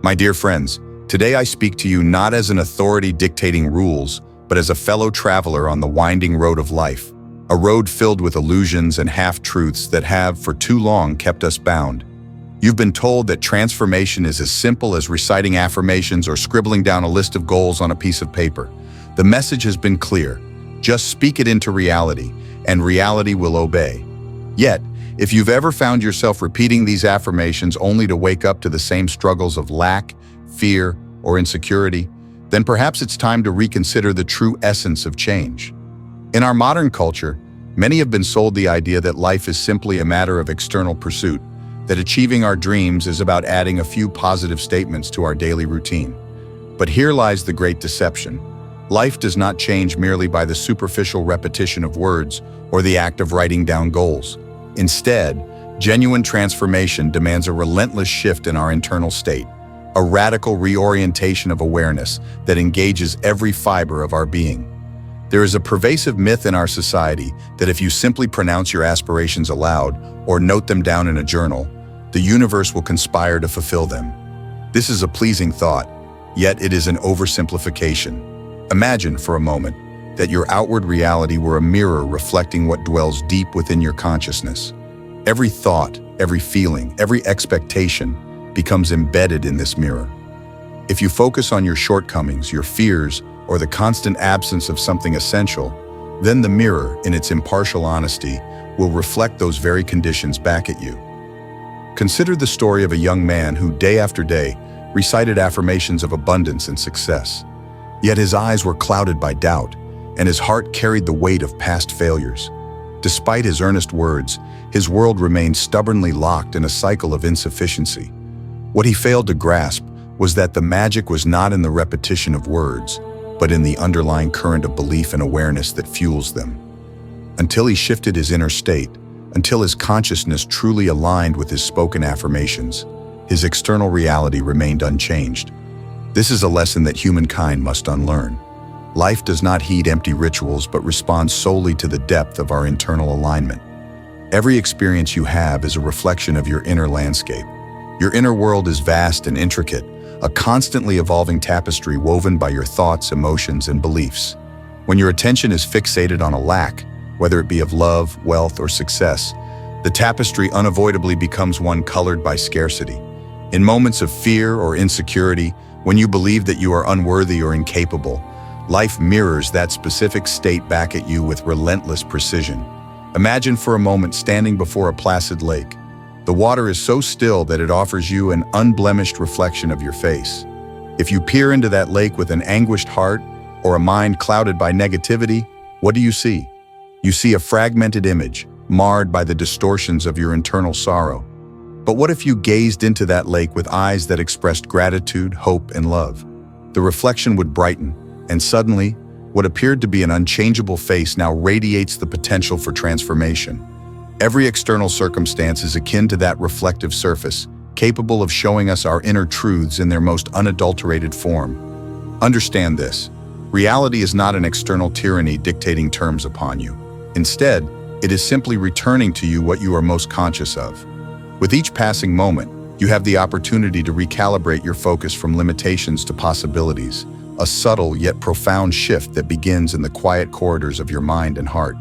My dear friends, today I speak to you not as an authority dictating rules, but as a fellow traveler on the winding road of life, a road filled with illusions and half-truths that have, for too long, kept us bound. You've been told that transformation is as simple as reciting affirmations or scribbling down a list of goals on a piece of paper. The message has been clear. Just speak it into reality, and reality will obey. Yet, if you've ever found yourself repeating these affirmations only to wake up to the same struggles of lack, fear, or insecurity, then perhaps it's time to reconsider the true essence of change. In our modern culture, many have been sold the idea that life is simply a matter of external pursuit, that achieving our dreams is about adding a few positive statements to our daily routine. But here lies the great deception. Life does not change merely by the superficial repetition of words or the act of writing down goals. Instead, genuine transformation demands a relentless shift in our internal state, a radical reorientation of awareness that engages every fiber of our being. There is a pervasive myth in our society that if you simply pronounce your aspirations aloud or note them down in a journal, the universe will conspire to fulfill them. This is a pleasing thought, yet it is an oversimplification. Imagine for a moment that your outward reality were a mirror reflecting what dwells deep within your consciousness. Every thought, every feeling, every expectation becomes embedded in this mirror. If you focus on your shortcomings, your fears, or the constant absence of something essential, then the mirror, in its impartial honesty, will reflect those very conditions back at you. Consider the story of a young man who, day after day, recited affirmations of abundance and success. Yet his eyes were clouded by doubt, and his heart carried the weight of past failures. Despite his earnest words, his world remained stubbornly locked in a cycle of insufficiency. What he failed to grasp was that the magic was not in the repetition of words, but in the underlying current of belief and awareness that fuels them. Until he shifted his inner state, until his consciousness truly aligned with his spoken affirmations, his external reality remained unchanged. This is a lesson that humankind must unlearn. Life does not heed empty rituals but responds solely to the depth of our internal alignment. Every experience you have is a reflection of your inner landscape. Your inner world is vast and intricate, a constantly evolving tapestry woven by your thoughts, emotions, and beliefs. When your attention is fixated on a lack, whether it be of love, wealth, or success, the tapestry unavoidably becomes one colored by scarcity. In moments of fear or insecurity, when you believe that you are unworthy or incapable, life mirrors that specific state back at you with relentless precision. Imagine for a moment standing before a placid lake. The water is so still that it offers you an unblemished reflection of your face. If you peer into that lake with an anguished heart or a mind clouded by negativity, what do you see? You see a fragmented image, marred by the distortions of your internal sorrow. But what if you gazed into that lake with eyes that expressed gratitude, hope, and love? The reflection would brighten, and suddenly, what appeared to be an unchangeable face now radiates the potential for transformation. Every external circumstance is akin to that reflective surface, capable of showing us our inner truths in their most unadulterated form. Understand this. Reality is not an external tyranny dictating terms upon you. Instead, it is simply returning to you what you are most conscious of. With each passing moment, you have the opportunity to recalibrate your focus from limitations to possibilities, a subtle yet profound shift that begins in the quiet corridors of your mind and heart.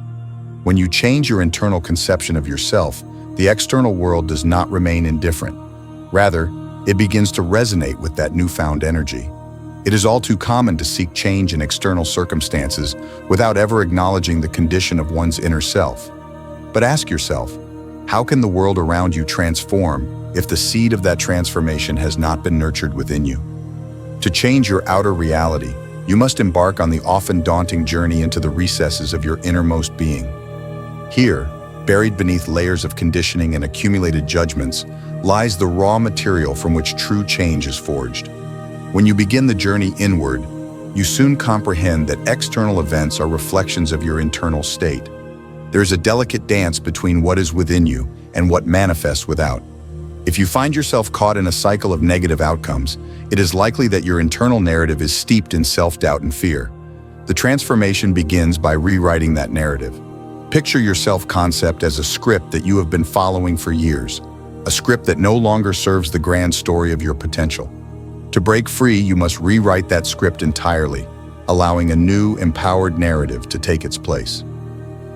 When you change your internal conception of yourself, the external world does not remain indifferent. Rather, it begins to resonate with that newfound energy. It is all too common to seek change in external circumstances without ever acknowledging the condition of one's inner self. But ask yourself, how can the world around you transform if the seed of that transformation has not been nurtured within you? To change your outer reality, you must embark on the often daunting journey into the recesses of your innermost being. Here, buried beneath layers of conditioning and accumulated judgments, lies the raw material from which true change is forged. When you begin the journey inward, you soon comprehend that external events are reflections of your internal state. There is a delicate dance between what is within you and what manifests without. If you find yourself caught in a cycle of negative outcomes, it is likely that your internal narrative is steeped in self-doubt and fear. The transformation begins by rewriting that narrative. Picture your self-concept as a script that you have been following for years, a script that no longer serves the grand story of your potential. To break free, you must rewrite that script entirely, allowing a new, empowered narrative to take its place.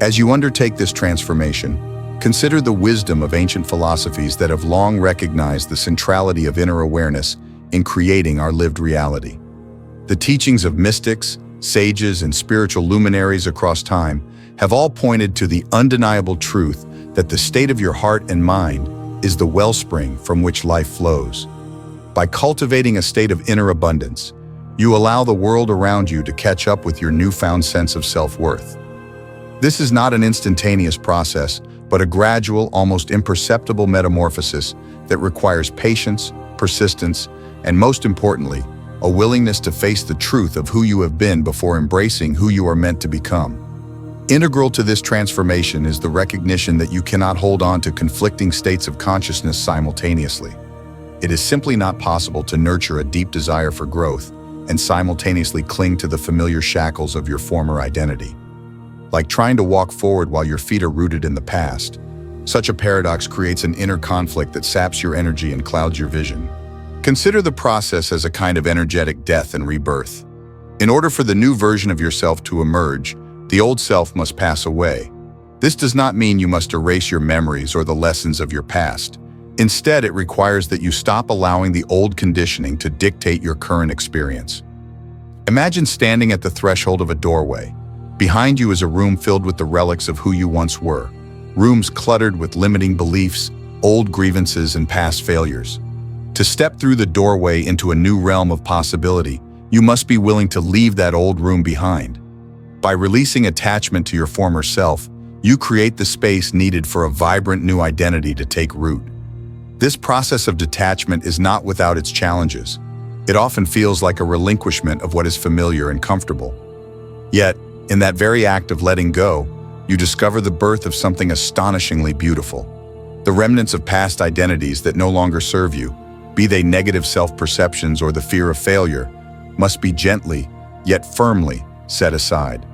As you undertake this transformation, consider the wisdom of ancient philosophies that have long recognized the centrality of inner awareness in creating our lived reality. The teachings of mystics, sages, and spiritual luminaries across time have all pointed to the undeniable truth that the state of your heart and mind is the wellspring from which life flows. By cultivating a state of inner abundance, you allow the world around you to catch up with your newfound sense of self-worth. This is not an instantaneous process, but a gradual, almost imperceptible metamorphosis that requires patience, persistence, and most importantly, a willingness to face the truth of who you have been before embracing who you are meant to become. Integral to this transformation is the recognition that you cannot hold on to conflicting states of consciousness simultaneously. It is simply not possible to nurture a deep desire for growth and simultaneously cling to the familiar shackles of your former identity. Like trying to walk forward while your feet are rooted in the past, such a paradox creates an inner conflict that saps your energy and clouds your vision. Consider the process as a kind of energetic death and rebirth. In order for the new version of yourself to emerge, the old self must pass away. This does not mean you must erase your memories or the lessons of your past. Instead, it requires that you stop allowing the old conditioning to dictate your current experience. Imagine standing at the threshold of a doorway. Behind you is a room filled with the relics of who you once were, rooms cluttered with limiting beliefs, old grievances, and past failures. To step through the doorway into a new realm of possibility, you must be willing to leave that old room behind. By releasing attachment to your former self, you create the space needed for a vibrant new identity to take root. This process of detachment is not without its challenges. It often feels like a relinquishment of what is familiar and comfortable. Yet, in that very act of letting go, you discover the birth of something astonishingly beautiful. The remnants of past identities that no longer serve you, be they negative self-perceptions or the fear of failure, must be gently, yet firmly, set aside.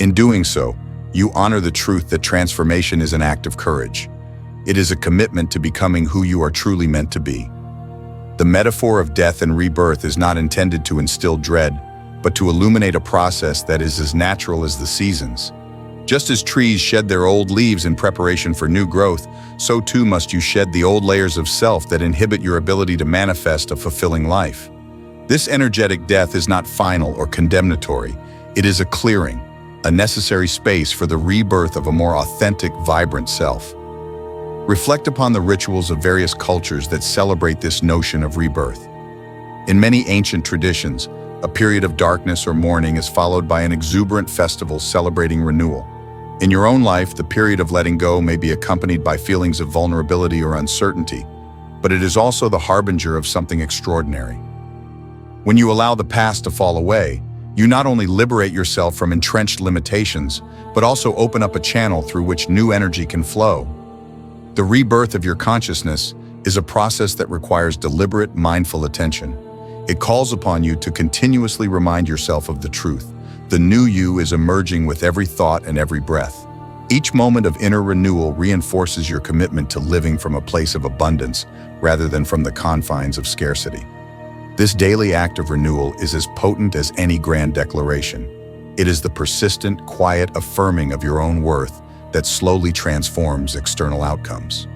In doing so, you honor the truth that transformation is an act of courage. It is a commitment to becoming who you are truly meant to be. The metaphor of death and rebirth is not intended to instill dread, but to illuminate a process that is as natural as the seasons. Just as trees shed their old leaves in preparation for new growth, so too must you shed the old layers of self that inhibit your ability to manifest a fulfilling life. This energetic death is not final or condemnatory. It is a clearing, a necessary space for the rebirth of a more authentic, vibrant self. Reflect upon the rituals of various cultures that celebrate this notion of rebirth. In many ancient traditions, a period of darkness or mourning is followed by an exuberant festival celebrating renewal. In your own life, the period of letting go may be accompanied by feelings of vulnerability or uncertainty, but it is also the harbinger of something extraordinary. When you allow the past to fall away, you not only liberate yourself from entrenched limitations, but also open up a channel through which new energy can flow. The rebirth of your consciousness is a process that requires deliberate, mindful attention. It calls upon you to continuously remind yourself of the truth. The new you is emerging with every thought and every breath. Each moment of inner renewal reinforces your commitment to living from a place of abundance rather than from the confines of scarcity. This daily act of renewal is as potent as any grand declaration. It is the persistent, quiet affirming of your own worth that slowly transforms external outcomes.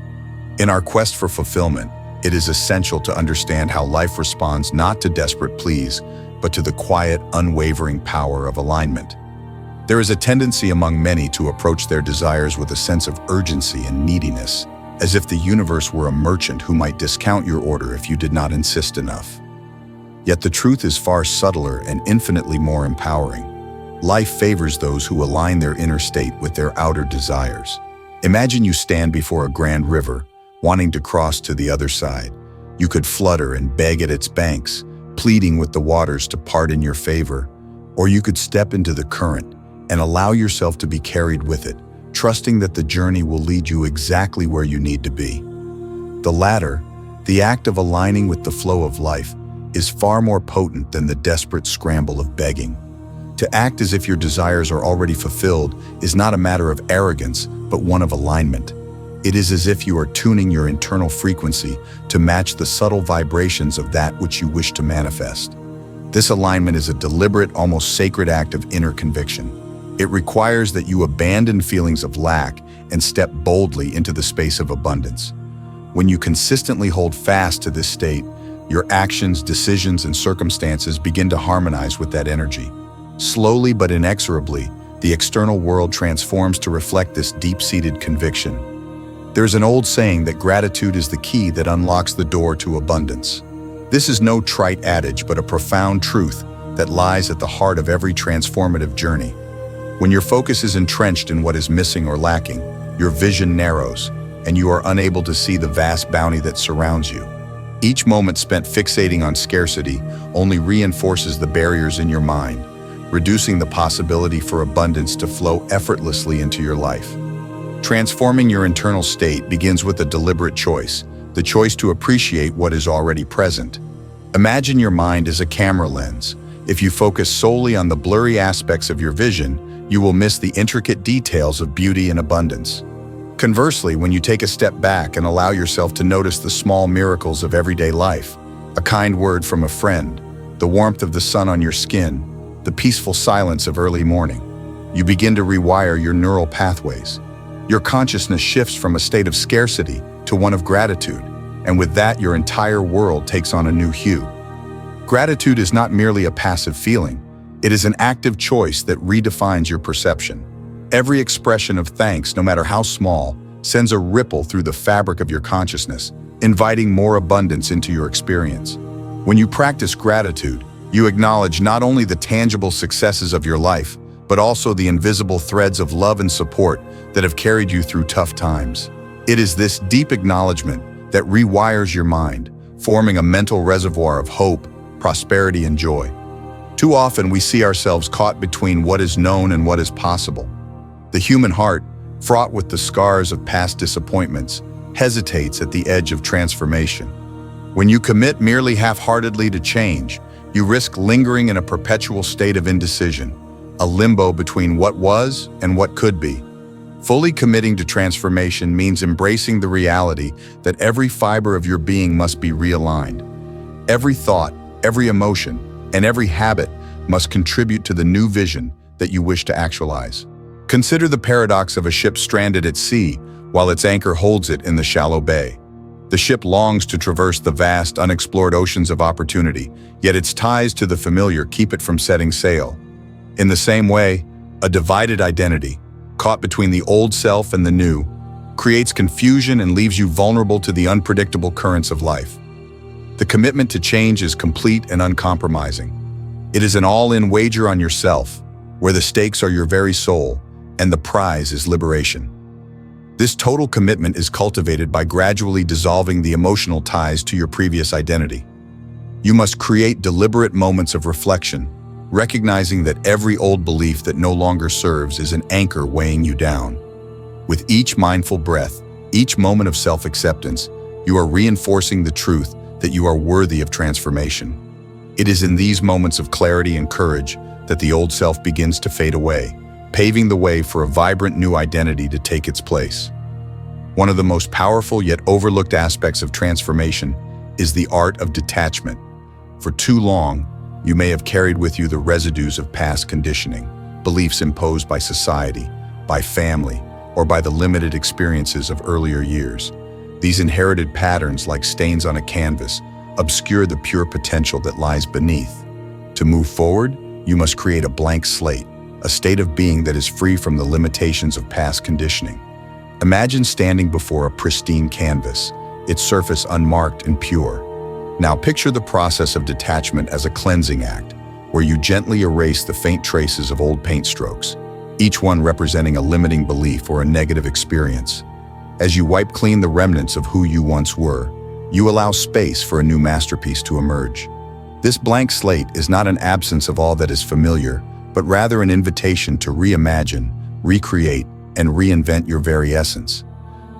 In our quest for fulfillment, it is essential to understand how life responds not to desperate pleas, but to the quiet, unwavering power of alignment. There is a tendency among many to approach their desires with a sense of urgency and neediness, as if the universe were a merchant who might discount your order if you did not insist enough. Yet the truth is far subtler and infinitely more empowering. Life favors those who align their inner state with their outer desires. Imagine you stand before a grand river, wanting to cross to the other side. You could flutter and beg at its banks, pleading with the waters to part in your favor. Or you could step into the current and allow yourself to be carried with it, trusting that the journey will lead you exactly where you need to be. The latter, the act of aligning with the flow of life, is far more potent than the desperate scramble of begging. To act as if your desires are already fulfilled is not a matter of arrogance, but one of alignment. It is as if you are tuning your internal frequency to match the subtle vibrations of that which you wish to manifest. This alignment is a deliberate, almost sacred act of inner conviction. It requires that you abandon feelings of lack and step boldly into the space of abundance. When you consistently hold fast to this state, your actions, decisions, and circumstances begin to harmonize with that energy. Slowly but inexorably, the external world transforms to reflect this deep-seated conviction. There's an old saying that gratitude is the key that unlocks the door to abundance. This is no trite adage, but a profound truth that lies at the heart of every transformative journey. When your focus is entrenched in what is missing or lacking, your vision narrows, and you are unable to see the vast bounty that surrounds you. Each moment spent fixating on scarcity only reinforces the barriers in your mind, reducing the possibility for abundance to flow effortlessly into your life. Transforming your internal state begins with a deliberate choice, the choice to appreciate what is already present. Imagine your mind as a camera lens. If you focus solely on the blurry aspects of your vision, you will miss the intricate details of beauty and abundance. Conversely, when you take a step back and allow yourself to notice the small miracles of everyday life, a kind word from a friend, the warmth of the sun on your skin, the peaceful silence of early morning, you begin to rewire your neural pathways. Your consciousness shifts from a state of scarcity to one of gratitude, and with that, your entire world takes on a new hue. Gratitude is not merely a passive feeling. It is an active choice that redefines your perception. Every expression of thanks, no matter how small, sends a ripple through the fabric of your consciousness, inviting more abundance into your experience. When you practice gratitude, you acknowledge not only the tangible successes of your life, but also the invisible threads of love and support that have carried you through tough times. It is this deep acknowledgement that rewires your mind, forming a mental reservoir of hope, prosperity, and joy. Too often we see ourselves caught between what is known and what is possible. The human heart, fraught with the scars of past disappointments, hesitates at the edge of transformation. When you commit merely half-heartedly to change, you risk lingering in a perpetual state of indecision, a limbo between what was and what could be. Fully committing to transformation means embracing the reality that every fiber of your being must be realigned. Every thought, every emotion, and every habit must contribute to the new vision that you wish to actualize. Consider the paradox of a ship stranded at sea while its anchor holds it in the shallow bay. The ship longs to traverse the vast, unexplored oceans of opportunity, yet its ties to the familiar keep it from setting sail. In the same way, a divided identity, caught between the old self and the new, creates confusion and leaves you vulnerable to the unpredictable currents of life. The commitment to change is complete and uncompromising. It is an all-in wager on yourself, where the stakes are your very soul, and the prize is liberation. This total commitment is cultivated by gradually dissolving the emotional ties to your previous identity. You must create deliberate moments of reflection, recognizing that every old belief that no longer serves is an anchor weighing you down. With each mindful breath, each moment of self-acceptance, you are reinforcing the truth that you are worthy of transformation. It is in these moments of clarity and courage that the old self begins to fade away, paving the way for a vibrant new identity to take its place. One of the most powerful yet overlooked aspects of transformation is the art of detachment. For too long, you may have carried with you the residues of past conditioning, beliefs imposed by society, by family, or by the limited experiences of earlier years. These inherited patterns, like stains on a canvas, obscure the pure potential that lies beneath. To move forward, you must create a blank slate, a state of being that is free from the limitations of past conditioning. Imagine standing before a pristine canvas, its surface unmarked and pure. Now picture the process of detachment as a cleansing act, where you gently erase the faint traces of old paint strokes, each one representing a limiting belief or a negative experience. As you wipe clean the remnants of who you once were, you allow space for a new masterpiece to emerge. This blank slate is not an absence of all that is familiar, but rather an invitation to reimagine, recreate, and reinvent your very essence.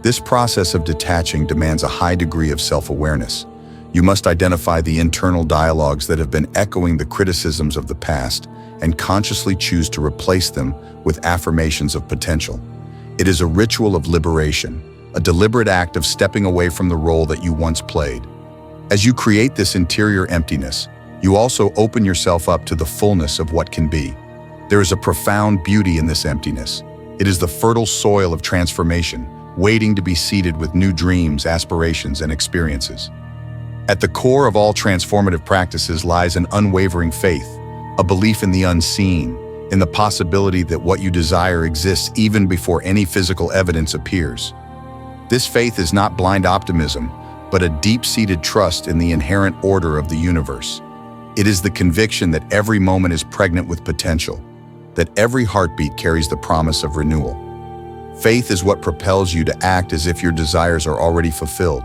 This process of detaching demands a high degree of self-awareness. You must identify the internal dialogues that have been echoing the criticisms of the past and consciously choose to replace them with affirmations of potential. It is a ritual of liberation, a deliberate act of stepping away from the role that you once played. As you create this interior emptiness, you also open yourself up to the fullness of what can be. There is a profound beauty in this emptiness. It is the fertile soil of transformation, waiting to be seeded with new dreams, aspirations, and experiences. At the core of all transformative practices lies an unwavering faith, a belief in the unseen, in the possibility that what you desire exists even before any physical evidence appears. This faith is not blind optimism, but a deep-seated trust in the inherent order of the universe. It is the conviction that every moment is pregnant with potential, that every heartbeat carries the promise of renewal. Faith is what propels you to act as if your desires are already fulfilled.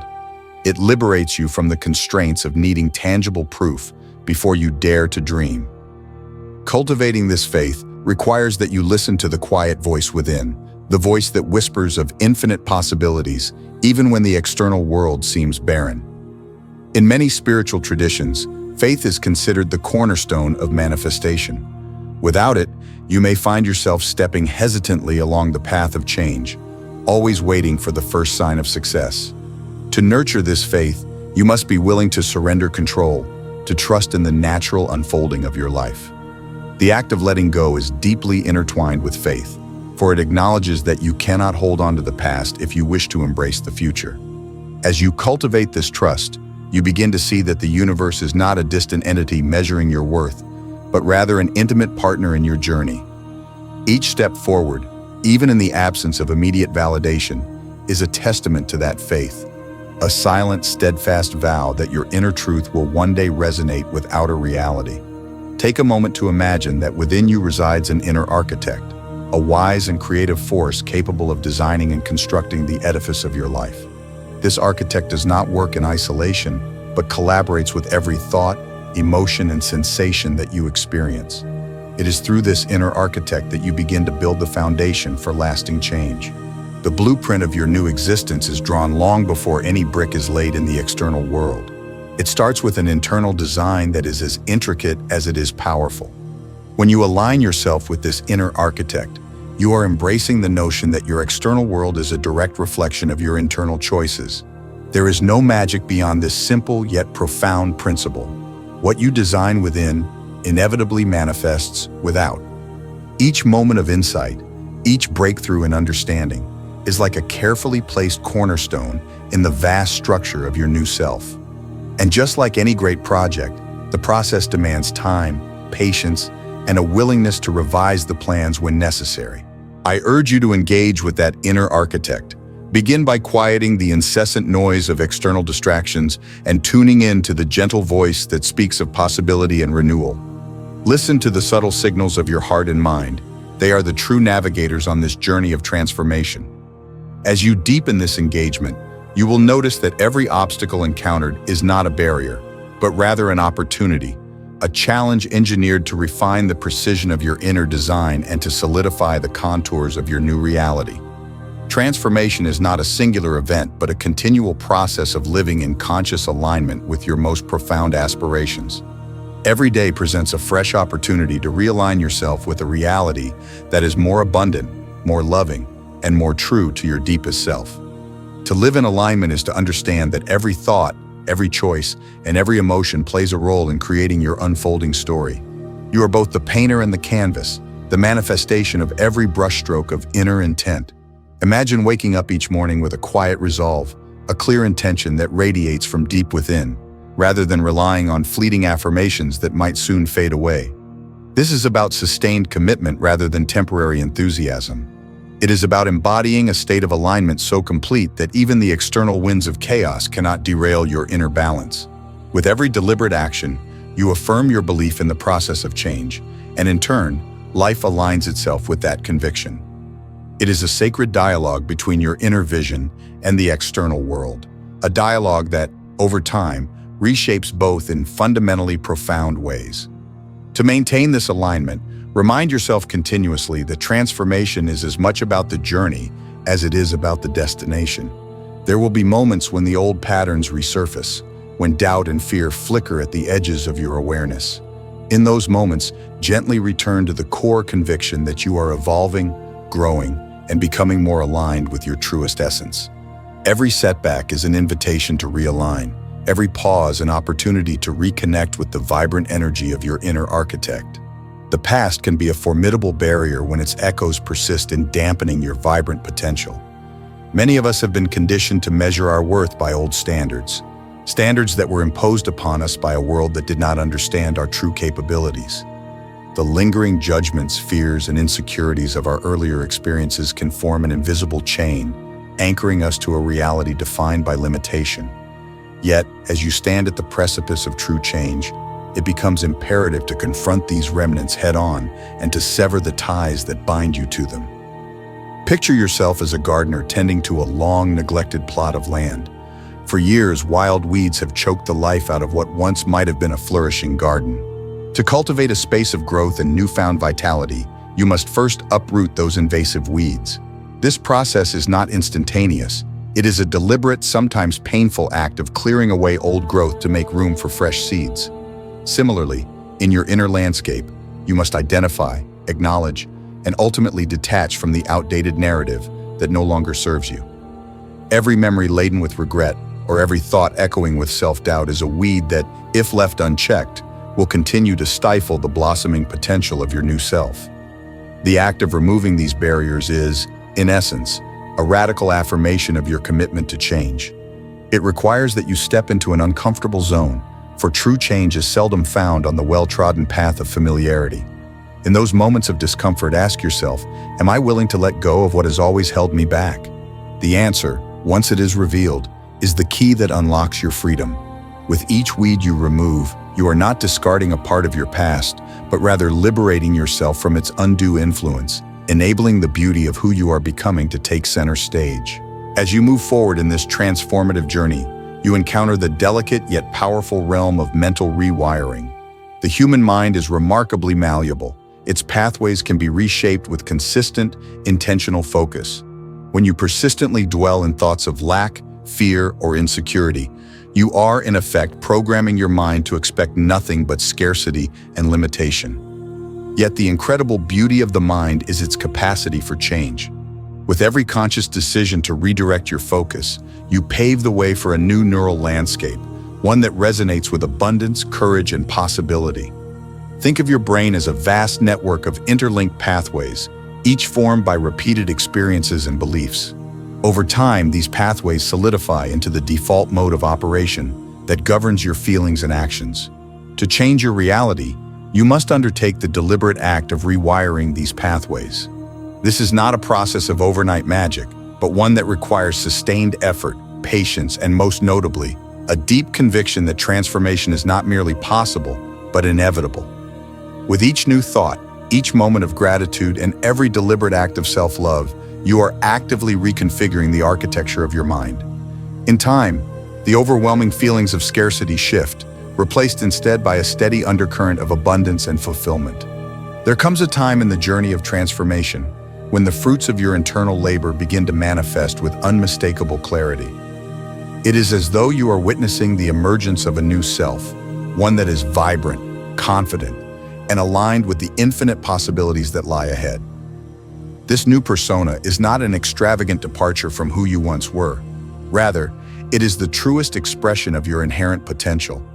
It liberates you from the constraints of needing tangible proof before you dare to dream. Cultivating this faith requires that you listen to the quiet voice within, the voice that whispers of infinite possibilities, even when the external world seems barren. In many spiritual traditions, faith is considered the cornerstone of manifestation. Without it, you may find yourself stepping hesitantly along the path of change, always waiting for the first sign of success. To nurture this faith, you must be willing to surrender control, to trust in the natural unfolding of your life. The act of letting go is deeply intertwined with faith, for it acknowledges that you cannot hold on to the past if you wish to embrace the future. As you cultivate this trust, you begin to see that the universe is not a distant entity measuring your worth, but rather an intimate partner in your journey. Each step forward, even in the absence of immediate validation, is a testament to that faith, a silent, steadfast vow that your inner truth will one day resonate with outer reality. Take a moment to imagine that within you resides an inner architect, a wise and creative force capable of designing and constructing the edifice of your life. This architect does not work in isolation, but collaborates with every thought, emotion, and sensation that you experience. It is through this inner architect that you begin to build the foundation for lasting change. The blueprint of your new existence is drawn long before any brick is laid in the external world. It starts with an internal design that is as intricate as it is powerful. When you align yourself with this inner architect, you are embracing the notion that your external world is a direct reflection of your internal choices. There is no magic beyond this simple yet profound principle. What you design within inevitably manifests without. Each moment of insight, each breakthrough in understanding, is like a carefully placed cornerstone in the vast structure of your new self. And just like any great project, the process demands time, patience, and a willingness to revise the plans when necessary. I urge you to engage with that inner architect. Begin by quieting the incessant noise of external distractions and tuning in to the gentle voice that speaks of possibility and renewal. Listen to the subtle signals of your heart and mind. They are the true navigators on this journey of transformation. As you deepen this engagement, you will notice that every obstacle encountered is not a barrier, but rather an opportunity, a challenge engineered to refine the precision of your inner design and to solidify the contours of your new reality. Transformation is not a singular event, but a continual process of living in conscious alignment with your most profound aspirations. Every day presents a fresh opportunity to realign yourself with a reality that is more abundant, more loving, and more true to your deepest self. To live in alignment is to understand that every thought, every choice, and every emotion plays a role in creating your unfolding story. You are both the painter and the canvas, the manifestation of every brushstroke of inner intent. Imagine waking up each morning with a quiet resolve, a clear intention that radiates from deep within, rather than relying on fleeting affirmations that might soon fade away. This is about sustained commitment rather than temporary enthusiasm. It is about embodying a state of alignment so complete that even the external winds of chaos cannot derail your inner balance. With every deliberate action, you affirm your belief in the process of change, and in turn, life aligns itself with that conviction. It is a sacred dialogue between your inner vision and the external world, a dialogue that, over time, reshapes both in fundamentally profound ways. To maintain this alignment, remind yourself continuously that transformation is as much about the journey as it is about the destination. There will be moments when the old patterns resurface, when doubt and fear flicker at the edges of your awareness. In those moments, gently return to the core conviction that you are evolving, growing, and becoming more aligned with your truest essence. Every setback is an invitation to realign, every pause an opportunity to reconnect with the vibrant energy of your inner architect. The past can be a formidable barrier when its echoes persist in dampening your vibrant potential. Many of us have been conditioned to measure our worth by old standards, standards that were imposed upon us by a world that did not understand our true capabilities. The lingering judgments, fears, and insecurities of our earlier experiences can form an invisible chain, anchoring us to a reality defined by limitation. Yet, as you stand at the precipice of true change, it becomes imperative to confront these remnants head-on and to sever the ties that bind you to them. Picture yourself as a gardener tending to a long, neglected plot of land. For years, wild weeds have choked the life out of what once might have been a flourishing garden. To cultivate a space of growth and newfound vitality, you must first uproot those invasive weeds. This process is not instantaneous. It is a deliberate, sometimes painful act of clearing away old growth to make room for fresh seeds. Similarly, in your inner landscape, you must identify, acknowledge, and ultimately detach from the outdated narrative that no longer serves you. Every memory laden with regret, or every thought echoing with self-doubt is a weed that, if left unchecked, will continue to stifle the blossoming potential of your new self. The act of removing these barriers is, in essence, a radical affirmation of your commitment to change. It requires that you step into an uncomfortable zone, for true change is seldom found on the well-trodden path of familiarity. In those moments of discomfort, ask yourself, am I willing to let go of what has always held me back? The answer, once it is revealed, is the key that unlocks your freedom. With each weed you remove, you are not discarding a part of your past, but rather liberating yourself from its undue influence, enabling the beauty of who you are becoming to take center stage. As you move forward in this transformative journey, you encounter the delicate yet powerful realm of mental rewiring. The human mind is remarkably malleable. Its pathways can be reshaped with consistent, intentional focus. When you persistently dwell in thoughts of lack, fear, or insecurity, you are, in effect, programming your mind to expect nothing but scarcity and limitation. Yet the incredible beauty of the mind is its capacity for change. With every conscious decision to redirect your focus, you pave the way for a new neural landscape, one that resonates with abundance, courage, and possibility. Think of your brain as a vast network of interlinked pathways, each formed by repeated experiences and beliefs. Over time, these pathways solidify into the default mode of operation that governs your feelings and actions. To change your reality, you must undertake the deliberate act of rewiring these pathways. This is not a process of overnight magic, but one that requires sustained effort, patience, and most notably, a deep conviction that transformation is not merely possible, but inevitable. With each new thought, each moment of gratitude, and every deliberate act of self-love, you are actively reconfiguring the architecture of your mind. In time, the overwhelming feelings of scarcity shift, replaced instead by a steady undercurrent of abundance and fulfillment. There comes a time in the journey of transformation when the fruits of your internal labor begin to manifest with unmistakable clarity. It is as though you are witnessing the emergence of a new self, one that is vibrant, confident, and aligned with the infinite possibilities that lie ahead. This new persona is not an extravagant departure from who you once were. Rather, it is the truest expression of your inherent potential.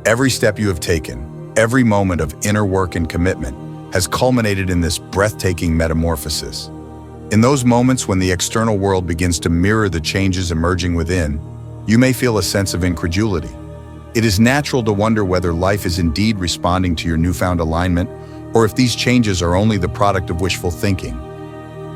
Every step you have taken, every moment of inner work and commitment, has culminated in this breathtaking metamorphosis. In those moments when the external world begins to mirror the changes emerging within, you may feel a sense of incredulity. It is natural to wonder whether life is indeed responding to your newfound alignment, or if these changes are only the product of wishful thinking.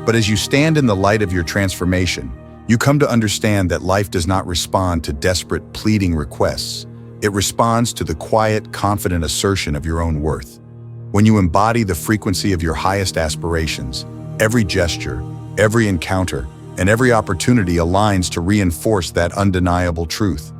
But as you stand in the light of your transformation, you come to understand that life does not respond to desperate, pleading requests. It responds to the quiet, confident assertion of your own worth. When you embody the frequency of your highest aspirations, every gesture, every encounter, and every opportunity aligns to reinforce that undeniable truth.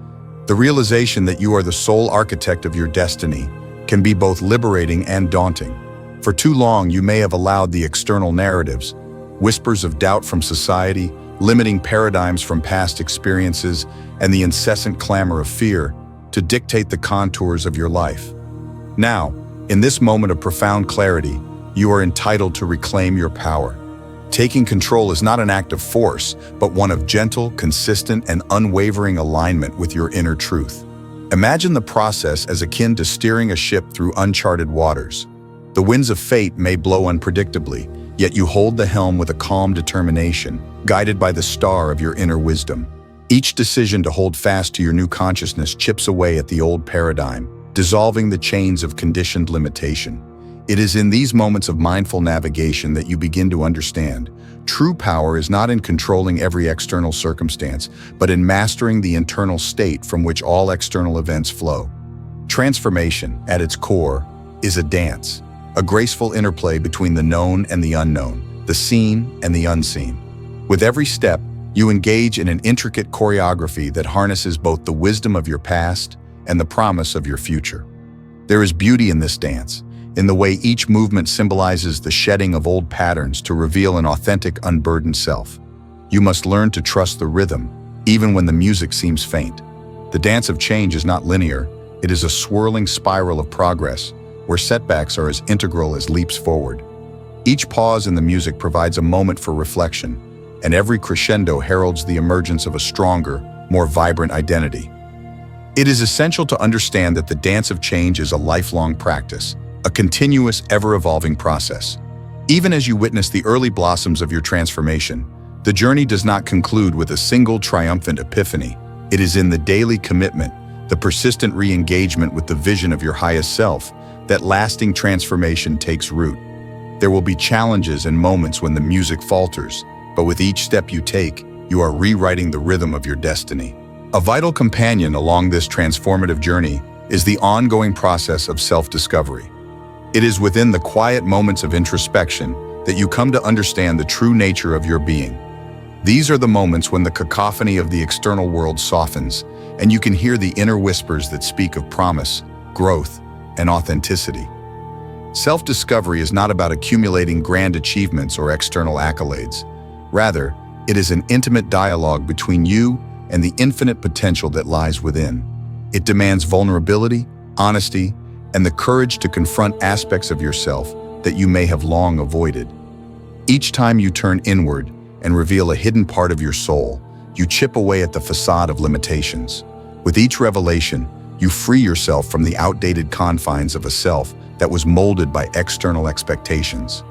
The realization that you are the sole architect of your destiny can be both liberating and daunting. For too long, you may have allowed the external narratives, whispers of doubt from society, limiting paradigms from past experiences, and the incessant clamor of fear to dictate the contours of your life. Now, in this moment of profound clarity, you are entitled to reclaim your power. Taking control is not an act of force, but one of gentle, consistent, and unwavering alignment with your inner truth. Imagine the process as akin to steering a ship through uncharted waters. The winds of fate may blow unpredictably, yet you hold the helm with a calm determination, guided by the star of your inner wisdom. Each decision to hold fast to your new consciousness chips away at the old paradigm, dissolving the chains of conditioned limitation. It is in these moments of mindful navigation that you begin to understand true power is not in controlling every external circumstance, but in mastering the internal state from which all external events flow. Transformation, at its core, is a dance, a graceful interplay between the known and the unknown, the seen and the unseen. With every step, you engage in an intricate choreography that harnesses both the wisdom of your past and the promise of your future. There is beauty in this dance, in the way each movement symbolizes the shedding of old patterns to reveal an authentic, unburdened self. You must learn to trust the rhythm, even when the music seems faint. The dance of change is not linear, it is a swirling spiral of progress, where setbacks are as integral as leaps forward. Each pause in the music provides a moment for reflection, and every crescendo heralds the emergence of a stronger, more vibrant identity. It is essential to understand that the dance of change is a lifelong practice, a continuous, ever-evolving process. Even as you witness the early blossoms of your transformation, the journey does not conclude with a single triumphant epiphany. It is in the daily commitment, the persistent re-engagement with the vision of your highest self, that lasting transformation takes root. There will be challenges and moments when the music falters, but with each step you take, you are rewriting the rhythm of your destiny. A vital companion along this transformative journey is the ongoing process of self-discovery. It is within the quiet moments of introspection that you come to understand the true nature of your being. These are the moments when the cacophony of the external world softens, and you can hear the inner whispers that speak of promise, growth, and authenticity. Self-discovery is not about accumulating grand achievements or external accolades. Rather, it is an intimate dialogue between you and the infinite potential that lies within. It demands vulnerability, honesty, and the courage to confront aspects of yourself that you may have long avoided. Each time you turn inward and reveal a hidden part of your soul, you chip away at the facade of limitations. With each revelation, you free yourself from the outdated confines of a self that was molded by external expectations.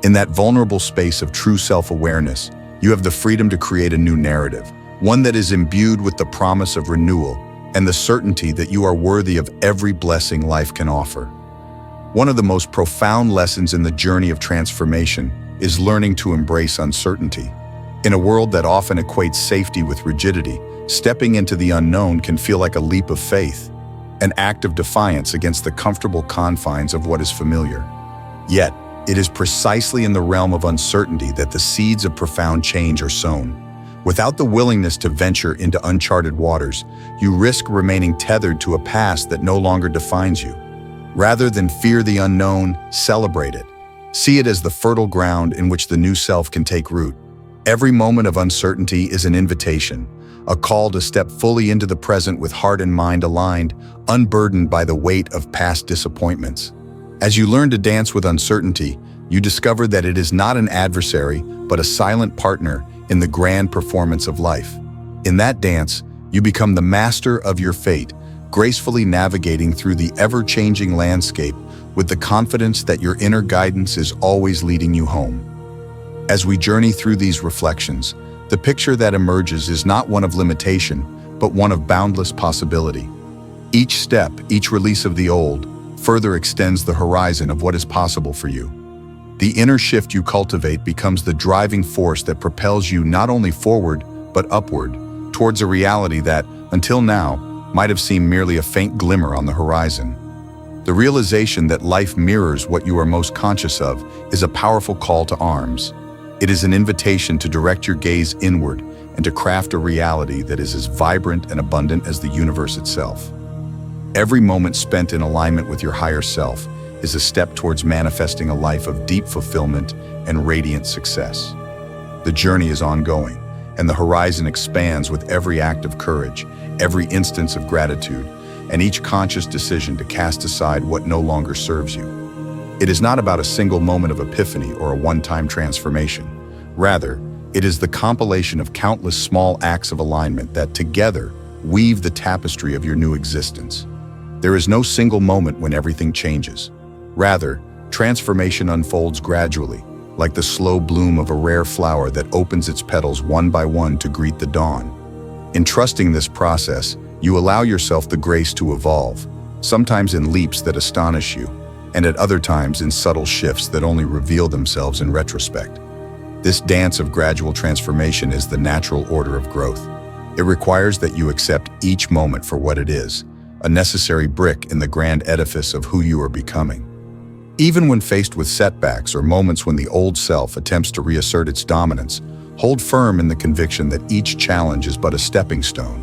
In that vulnerable space of true self-awareness, you have the freedom to create a new narrative, one that is imbued with the promise of renewal and the certainty that you are worthy of every blessing life can offer. One of the most profound lessons in the journey of transformation is learning to embrace uncertainty. In a world that often equates safety with rigidity, stepping into the unknown can feel like a leap of faith, an act of defiance against the comfortable confines of what is familiar. Yet, it is precisely in the realm of uncertainty that the seeds of profound change are sown. Without the willingness to venture into uncharted waters, you risk remaining tethered to a past that no longer defines you. Rather than fear the unknown, celebrate it. See it as the fertile ground in which the new self can take root. Every moment of uncertainty is an invitation, a call to step fully into the present with heart and mind aligned, unburdened by the weight of past disappointments. As you learn to dance with uncertainty, you discover that it is not an adversary, but a silent partner in the grand performance of life. In that dance, you become the master of your fate, gracefully navigating through the ever-changing landscape with the confidence that your inner guidance is always leading you home. As we journey through these reflections, the picture that emerges is not one of limitation, but one of boundless possibility. Each step, each release of the old, further extends the horizon of what is possible for you. The inner shift you cultivate becomes the driving force that propels you not only forward, but upward, towards a reality that, until now, might have seemed merely a faint glimmer on the horizon. The realization that life mirrors what you are most conscious of is a powerful call to arms. It is an invitation to direct your gaze inward and to craft a reality that is as vibrant and abundant as the universe itself. Every moment spent in alignment with your higher self is a step towards manifesting a life of deep fulfillment and radiant success. The journey is ongoing, and the horizon expands with every act of courage, every instance of gratitude, and each conscious decision to cast aside what no longer serves you. It is not about a single moment of epiphany or a one-time transformation, Rather, it is the compilation of countless small acts of alignment that together weave the tapestry of your new existence. There is no single moment when everything changes. Rather, transformation unfolds gradually, like the slow bloom of a rare flower that opens its petals one by one to greet the dawn. In trusting this process, you allow yourself the grace to evolve, sometimes in leaps that astonish you, and at other times in subtle shifts that only reveal themselves in retrospect. This dance of gradual transformation is the natural order of growth. It requires that you accept each moment for what it is, a necessary brick in the grand edifice of who you are becoming. Even when faced with setbacks or moments when the old self attempts to reassert its dominance, hold firm in the conviction that each challenge is but a stepping stone.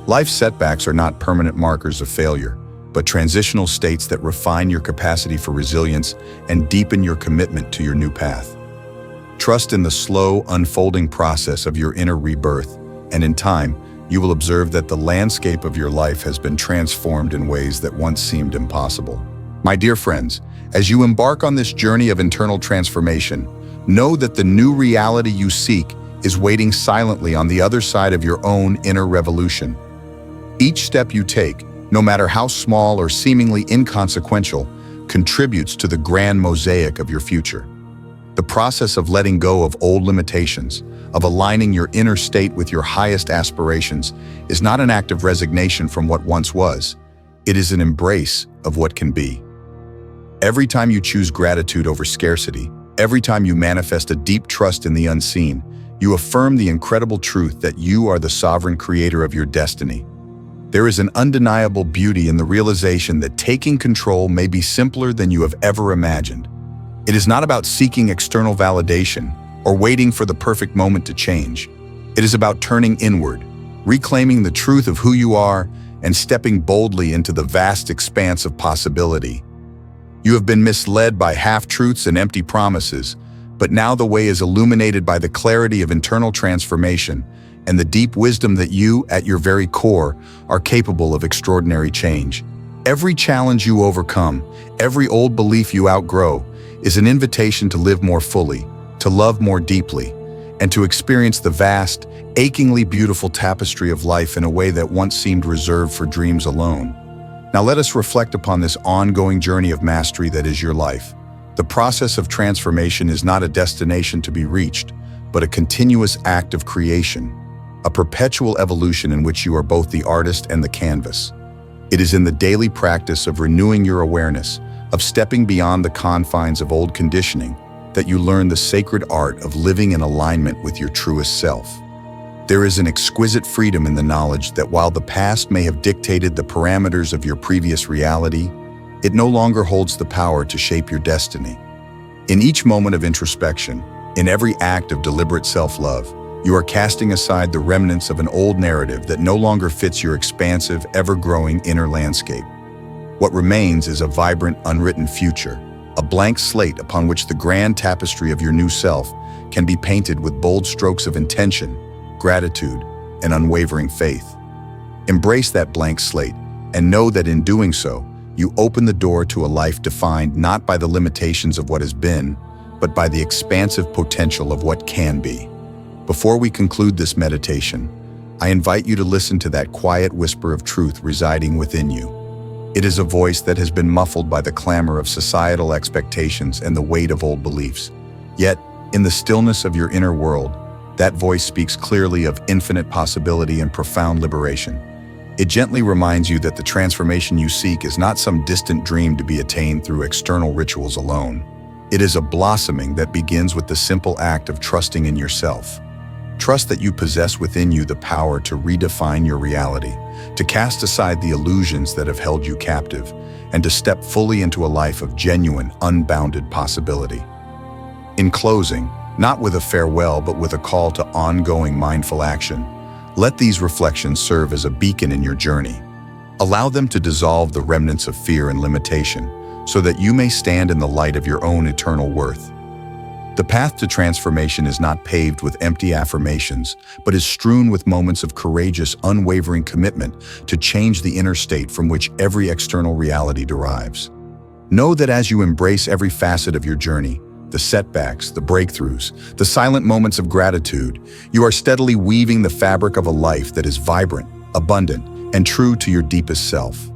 Life's setbacks are not permanent markers of failure, but transitional states that refine your capacity for resilience and deepen your commitment to your new path. Trust in the slow, unfolding process of your inner rebirth, and in time, you will observe that the landscape of your life has been transformed in ways that once seemed impossible. My dear friends, as you embark on this journey of internal transformation, know that the new reality you seek is waiting silently on the other side of your own inner revolution. Each step you take, no matter how small or seemingly inconsequential, contributes to the grand mosaic of your future. The process of letting go of old limitations, of aligning your inner state with your highest aspirations, is not an act of resignation from what once was. It is an embrace of what can be. Every time you choose gratitude over scarcity, every time you manifest a deep trust in the unseen, you affirm the incredible truth that you are the sovereign creator of your destiny. There is an undeniable beauty in the realization that taking control may be simpler than you have ever imagined. It is not about seeking external validation or waiting for the perfect moment to change. It is about turning inward, reclaiming the truth of who you are, and stepping boldly into the vast expanse of possibility. You have been misled by half-truths and empty promises, but now the way is illuminated by the clarity of internal transformation and the deep wisdom that you, at your very core, are capable of extraordinary change. Every challenge you overcome, every old belief you outgrow, is an invitation to live more fully, to love more deeply, and to experience the vast, achingly beautiful tapestry of life in a way that once seemed reserved for dreams alone. Now let us reflect upon this ongoing journey of mastery that is your life. The process of transformation is not a destination to be reached, but a continuous act of creation, a perpetual evolution in which you are both the artist and the canvas. It is in the daily practice of renewing your awareness, of stepping beyond the confines of old conditioning, that you learn the sacred art of living in alignment with your truest self. There is an exquisite freedom in the knowledge that while the past may have dictated the parameters of your previous reality, it no longer holds the power to shape your destiny. In each moment of introspection, in every act of deliberate self-love, you are casting aside the remnants of an old narrative that no longer fits your expansive, ever-growing inner landscape. What remains is a vibrant, unwritten future, a blank slate upon which the grand tapestry of your new self can be painted with bold strokes of intention, gratitude, and unwavering faith. Embrace that blank slate and know that in doing so, you open the door to a life defined not by the limitations of what has been, but by the expansive potential of what can be. Before we conclude this meditation, I invite you to listen to that quiet whisper of truth residing within you. It is a voice that has been muffled by the clamor of societal expectations and the weight of old beliefs. Yet, in the stillness of your inner world, that voice speaks clearly of infinite possibility and profound liberation. It gently reminds you that the transformation you seek is not some distant dream to be attained through external rituals alone. It is a blossoming that begins with the simple act of trusting in yourself. Trust that you possess within you the power to redefine your reality, to cast aside the illusions that have held you captive, and to step fully into a life of genuine, unbounded possibility. In closing, not with a farewell but with a call to ongoing mindful action, let these reflections serve as a beacon in your journey. Allow them to dissolve the remnants of fear and limitation, so that you may stand in the light of your own eternal worth. The path to transformation is not paved with empty affirmations, but is strewn with moments of courageous, unwavering commitment to change the inner state from which every external reality derives. Know that as you embrace every facet of your journey, the setbacks, the breakthroughs, the silent moments of gratitude, you are steadily weaving the fabric of a life that is vibrant, abundant, and true to your deepest self.